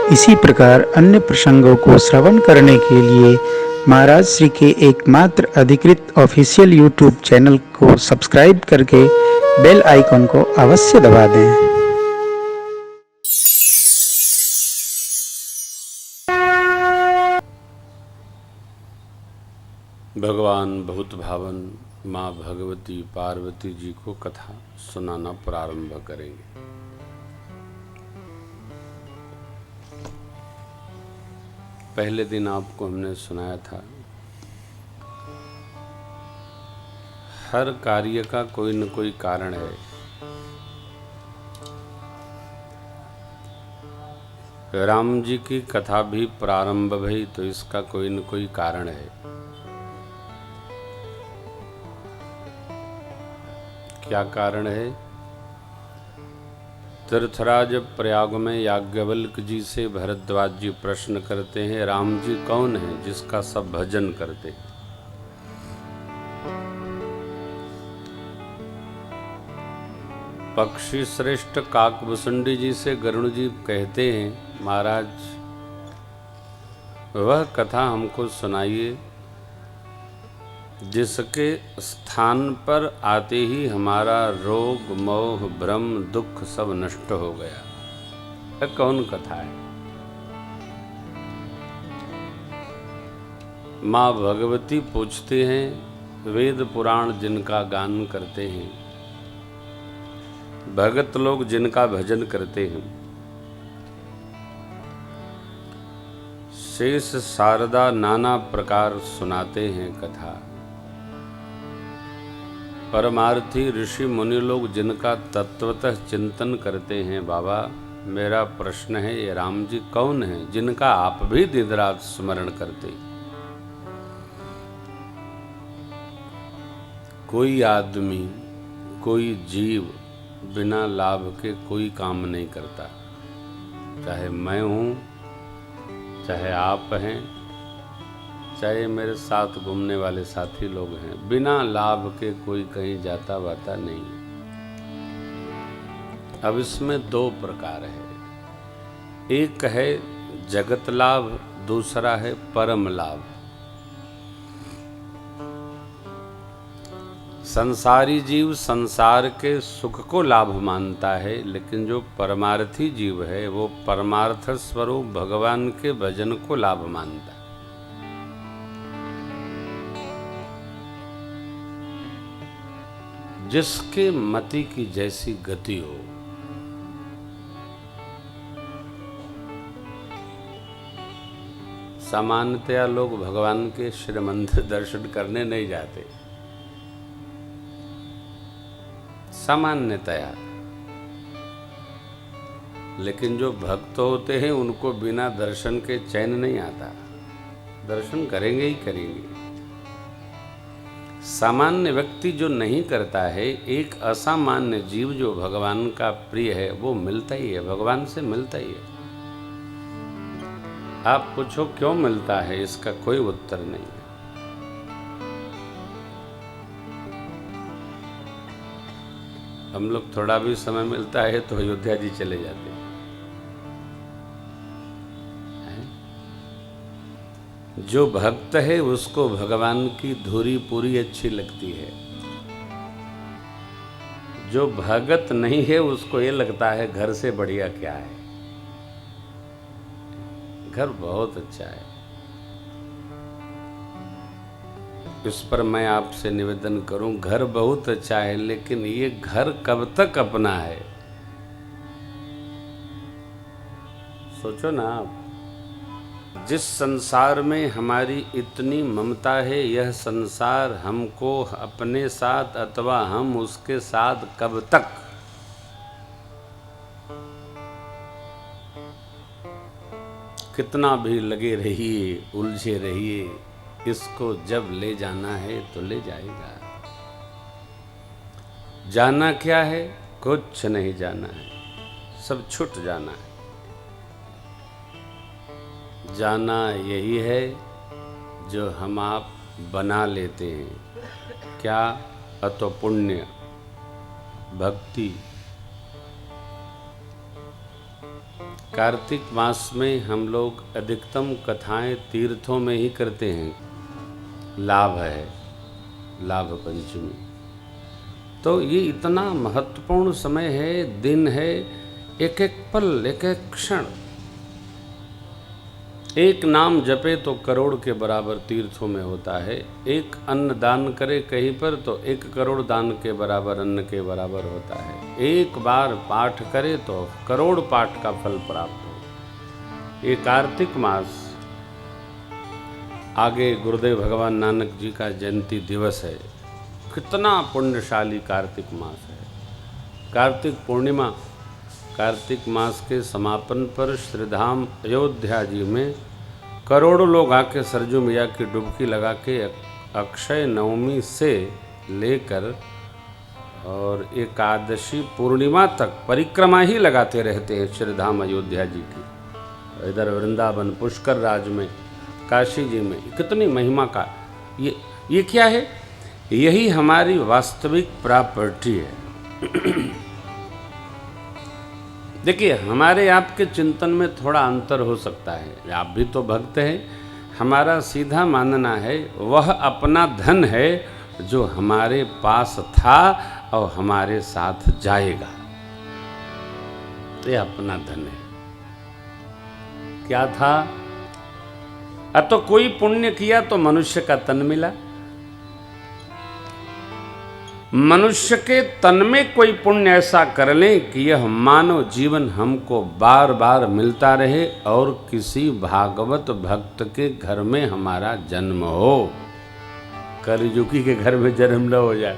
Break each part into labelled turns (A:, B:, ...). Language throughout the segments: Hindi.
A: इसी प्रकार अन्य प्रसंगों को श्रवण करने के लिए महाराज श्री के एकमात्र अधिकृत ऑफिशियल यूट्यूब चैनल को सब्सक्राइब करके बेल आइकन को अवश्य दबा दें।
B: भगवान बहुत भावन माँ भगवती पार्वती जी को कथा सुनाना प्रारंभ करेंगे। पहले दिन आपको हमने सुनाया था, हर कार्य का कोई न कोई कारण है। राम जी की कथा भी प्रारंभ भई तो इसका कोई न कोई कारण है। क्या कारण है? तीर्थराज प्रयाग में याज्ञवल्क्य जी से भरद्वाज जी प्रश्न करते हैं, राम जी कौन है जिसका सब भजन करते हैं? पक्षी श्रेष्ठ काकभूषुंडी जी से गरुड़ जी कहते हैं, महाराज वह कथा हमको सुनाइए जिसके स्थान पर आते ही हमारा रोग मोह भ्रम दुख सब नष्ट हो गया। यह कौन कथा है? माँ भगवती पूछते हैं, वेद पुराण जिनका गान करते हैं, भगत लोग जिनका भजन करते हैं, शेष शारदा नाना प्रकार सुनाते हैं कथा, परमार्थी ऋषि मुनि लोग जिनका तत्वतः चिंतन करते हैं। बाबा मेरा प्रश्न है, ये राम जी कौन है जिनका आप भी दिन रात स्मरण करते? कोई आदमी कोई जीव बिना लाभ के कोई काम नहीं करता, चाहे मैं हूं, चाहे आप हैं, चाहे मेरे साथ घूमने वाले साथी लोग हैं, बिना लाभ के कोई कहीं जाता वाता नहीं है। अब इसमें दो प्रकार है, एक है जगत लाभ, दूसरा है परम लाभ। संसारी जीव संसार के सुख को लाभ मानता है, लेकिन जो परमार्थी जीव है वो परमार्थ स्वरूप भगवान के भजन को लाभ मानता है। जिसके मति की जैसी गति हो, सामान्यतया लोग भगवान के श्री मंदिर दर्शन करने नहीं जाते, सामान्यतया, लेकिन जो भक्त होते हैं उनको बिना दर्शन के चैन नहीं आता, दर्शन करेंगे ही करेंगे। सामान्य व्यक्ति जो नहीं करता है, एक असामान्य जीव जो भगवान का प्रिय है वो मिलता ही है, भगवान से मिलता ही है। आप पूछो क्यों मिलता है, इसका कोई उत्तर नहीं है। हम लोग थोड़ा भी समय मिलता है तो अयोध्या जी चले जाते हैं। जो भक्त है उसको भगवान की धुरी पूरी अच्छी लगती है, जो भगत नहीं है उसको ये लगता है घर से बढ़िया क्या है, घर बहुत अच्छा है। इस पर मैं आपसे निवेदन करूं, घर बहुत अच्छा है, लेकिन ये घर कब तक अपना है? सोचो ना आप। जिस संसार में हमारी इतनी ममता है, यह संसार हमको अपने साथ अथवा हम उसके साथ कब तक? कितना भी लगे रहिए, उलझे रहिए, इसको जब ले जाना है तो ले जाएगा। जाना क्या है? कुछ नहीं जाना है, सब छूट जाना है। जाना यही है जो हम आप बना लेते हैं। क्या? अतो पुण्य, भक्ति, कार्तिक मास में हम लोग अधिकतम कथाएं तीर्थों में ही करते हैं। लाभ है, लाभ पंचमी। तो ये इतना महत्वपूर्ण समय है, दिन है, एक एक पल, एक एक क्षण। एक नाम जपे तो करोड़ के बराबर तीर्थों में होता है। एक अन्न दान करे कहीं पर तो 1 करोड़ दान के बराबर अन्न के बराबर होता है। एक बार पाठ करे तो करोड़ पाठ का फल प्राप्त हो। ये कार्तिक मास, आगे गुरुदेव भगवान नानक जी का जयंती दिवस है। कितना पुण्यशाली कार्तिक मास है। कार्तिक पूर्णिमा, कार्तिक मास के समापन पर श्रीधाम अयोध्या जी में करोड़ों लोग आके सरजू मैया की डुबकी लगा के अक्षय नवमी से लेकर और एकादशी पूर्णिमा तक परिक्रमा ही लगाते रहते हैं श्रीधाम अयोध्या जी की। इधर वृंदावन पुष्कर राज में, काशी जी में कितनी महिमा का ये क्या है? यही हमारी वास्तविक प्रॉपर्टी है। देखिए, हमारे आपके चिंतन में थोड़ा अंतर हो सकता है। आप भी तो भक्त हैं। हमारा सीधा मानना है वह अपना धन है जो हमारे पास था और हमारे साथ जाएगा। ये अपना धन है। क्या था? तो कोई पुण्य किया तो मनुष्य का तन मिला। मनुष्य के तन में कोई पुण्य ऐसा कर लें कि यह मानव जीवन हमको बार बार मिलता रहे और किसी भागवत भक्त के घर में हमारा जन्म हो। कलियुगी के घर में जन्म न हो जाए।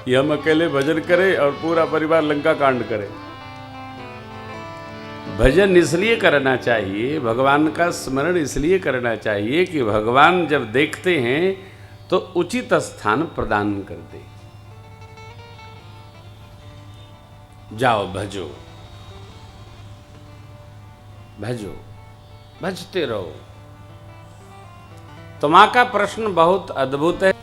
B: ये हम अकेले भजन करें और पूरा परिवार लंका कांड करे। भजन इसलिए करना चाहिए, भगवान का स्मरण इसलिए करना चाहिए कि भगवान जब देखते हैं तो उचित स्थान प्रदान कर दे। जाओ भजो, भजो, भजते रहो। तो माँ का प्रश्न बहुत अद्भुत है।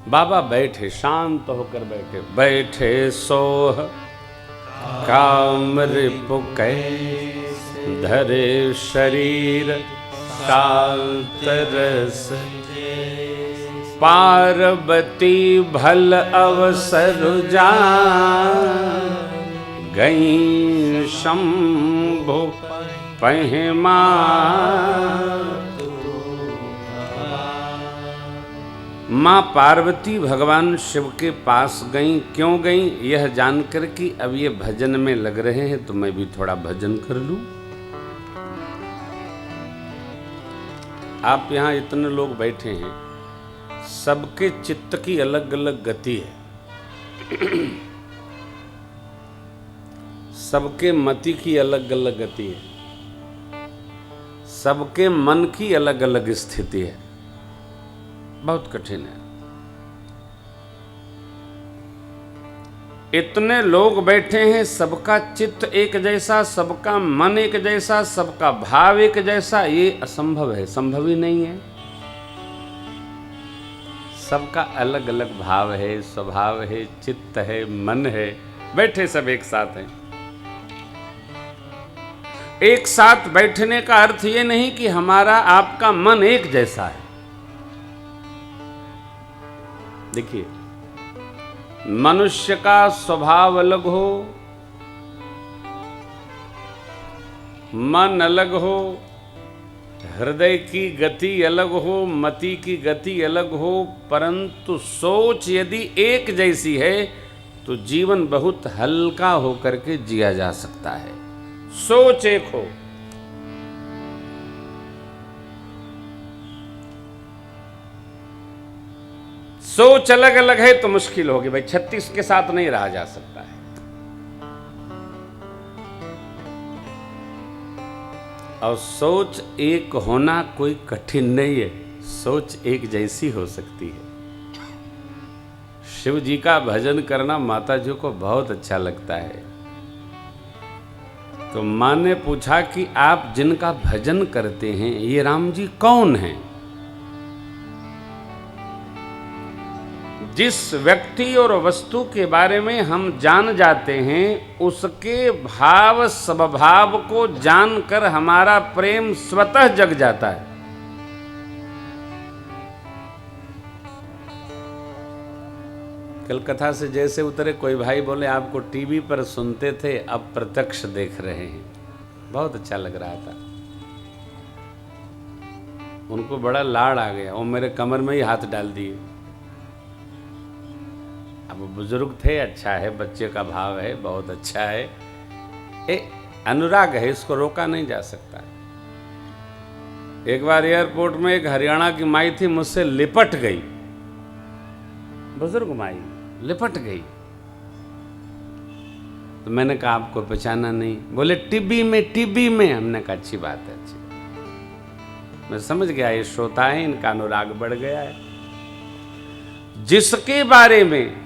B: बाबा बैठे, शांत होकर बैठे। बैठे सोह काम रिपु कैसे, धरे शरीर शांत रस, पार्वती भल अवसर जान, गई शंभु पहमा। माँ पार्वती भगवान शिव के पास गईं। क्यों गईं? यह जानकर कि अब ये भजन में लग रहे हैं तो मैं भी थोड़ा भजन कर लूं। आप यहाँ इतने लोग बैठे हैं, सबके चित्त की अलग अलग गति है। सबके मति की अलग अलग गति है। सबके मन की अलग अलग स्थिति है। बहुत कठिन है। इतने लोग बैठे हैं, सबका चित्त एक जैसा, सबका मन एक जैसा, सबका भाव एक जैसा, ये असंभव है, संभव ही नहीं है। सबका अलग अलग भाव है, स्वभाव है, चित्त है, मन है। बैठे सब एक साथ हैं। एक साथ बैठने का अर्थ ये नहीं कि हमारा आपका मन एक जैसा है। देखिए, मनुष्य का स्वभाव अलग हो, मन अलग हो, हृदय की गति अलग हो, मति की गति अलग हो, परंतु सोच यदि एक जैसी है तो जीवन बहुत हल्का होकर के जिया जा सकता है। सोच एक हो। सोच अलग अलग है तो मुश्किल होगी भाई। 36 के साथ नहीं रहा जा सकता है। और सोच एक होना कोई कठिन नहीं है। सोच एक जैसी हो सकती है। शिव जी का भजन करना माता जी को बहुत अच्छा लगता है। तो माँ ने पूछा कि आप जिनका भजन करते हैं ये राम जी कौन हैं? जिस व्यक्ति और वस्तु के बारे में हम जान जाते हैं उसके भाव स्वभाव को जानकर हमारा प्रेम स्वतः जग जाता है। कल कथा से जैसे उतरे, कोई भाई बोले आपको टीवी पर सुनते थे अब प्रत्यक्ष देख रहे हैं, बहुत अच्छा लग रहा था। उनको बड़ा लाड़ आ गया, वो मेरे कमर में ही हाथ डाल दिए। अब बुजुर्ग थे, अच्छा है, बच्चे का भाव है, बहुत अच्छा है, अनुराग है, इसको रोका नहीं जा सकता। एक बार एयरपोर्ट में एक हरियाणा की माई थी, मुझसे लिपट गई, बुजुर्ग माई लिपट गई। तो मैंने कहा आपको पहचाना नहीं? बोले टीबी में। हमने कहा अच्छी बात है, अच्छी। मैं समझ गया ये श्रोता है, इनका अनुराग बढ़ गया है। जिसके बारे में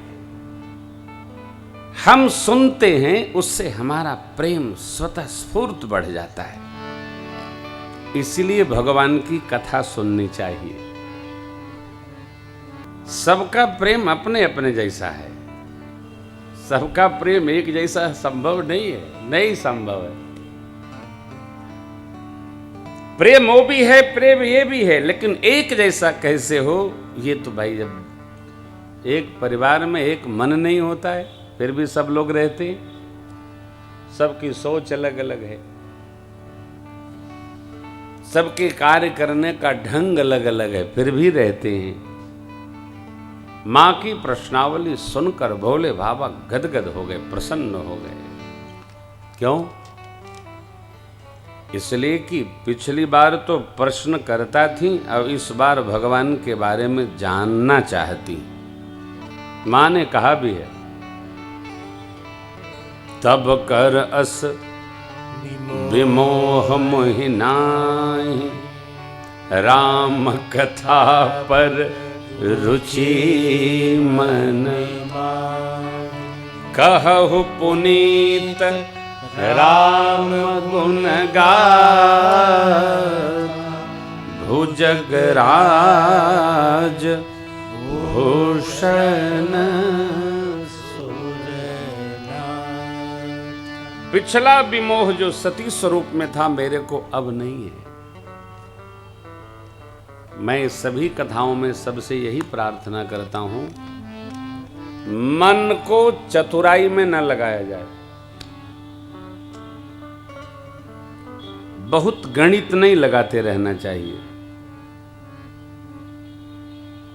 B: हम सुनते हैं उससे हमारा प्रेम स्वतः स्फूर्त बढ़ जाता है। इसलिए भगवान की कथा सुननी चाहिए। सबका प्रेम अपने अपने जैसा है, सबका प्रेम एक जैसा संभव नहीं है, नहीं संभव है। प्रेम वो भी है, प्रेम ये भी है, लेकिन एक जैसा कैसे हो? ये तो भाई जब एक परिवार में एक मन नहीं होता है, फिर भी सब लोग रहते हैं, सबकी सोच अलग अलग है, सबके कार्य करने का ढंग अलग अलग है, फिर भी रहते हैं। मां की प्रश्नावली सुनकर भोले बाबा गदगद हो गए, प्रसन्न हो गए। क्यों? इसलिए कि पिछली बार तो प्रश्न करता थी, अब इस बार भगवान के बारे में जानना चाहती। मां ने कहा भी है, तब कर अस विमोह मोहि नाहि, राम कथा पर रुचि मन, कहु पुनीत राम गुण गान, भुजग राज भूषण। पिछला विमोह जो सती स्वरूप में था मेरे को अब नहीं है। मैं सभी कथाओं में सबसे यही प्रार्थना करता हूं, मन को चतुराई में न लगाया जाए, बहुत गणित नहीं लगाते रहना चाहिए,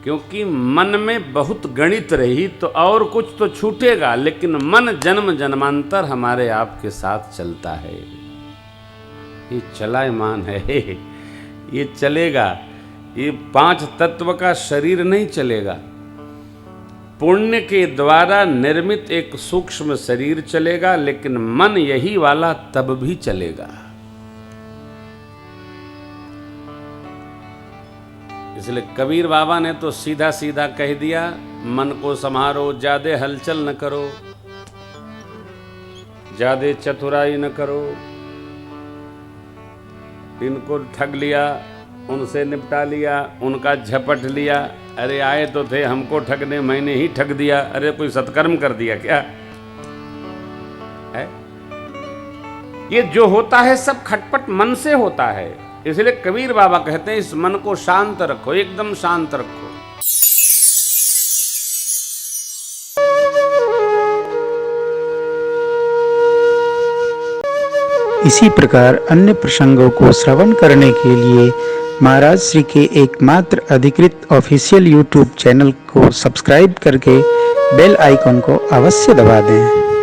B: क्योंकि मन में बहुत गणित रही तो और कुछ तो छूटेगा, लेकिन मन जन्म जन्मांतर हमारे आपके साथ चलता है, ये चलायमान है, ये चलेगा। ये 5 तत्व का शरीर नहीं चलेगा, पुण्य के द्वारा निर्मित एक सूक्ष्म शरीर चलेगा, लेकिन मन यही वाला तब भी चलेगा। इसलिए कबीर बाबा ने तो सीधा सीधा कह दिया, मन को संभारो, ज्यादा हलचल न करो, ज्यादा चतुराई न करो। इनको ठग लिया, उनसे निपटा लिया, उनका झपट लिया, अरे आए तो थे हमको ठगने, मैंने ही ठग दिया, अरे कोई सत्कर्म कर दिया क्या है? ये जो होता है सब खटपट मन से होता है। इसलिए कबीर बाबा कहते हैं इस मन को शांत रखो, एकदम शांत रखो।
A: इसी प्रकार अन्य प्रसंगों को श्रवण करने के लिए महाराज श्री के एकमात्र अधिकृत ऑफिशियल यूट्यूब चैनल को सब्सक्राइब करके बेल आइकन को अवश्य दबा दें।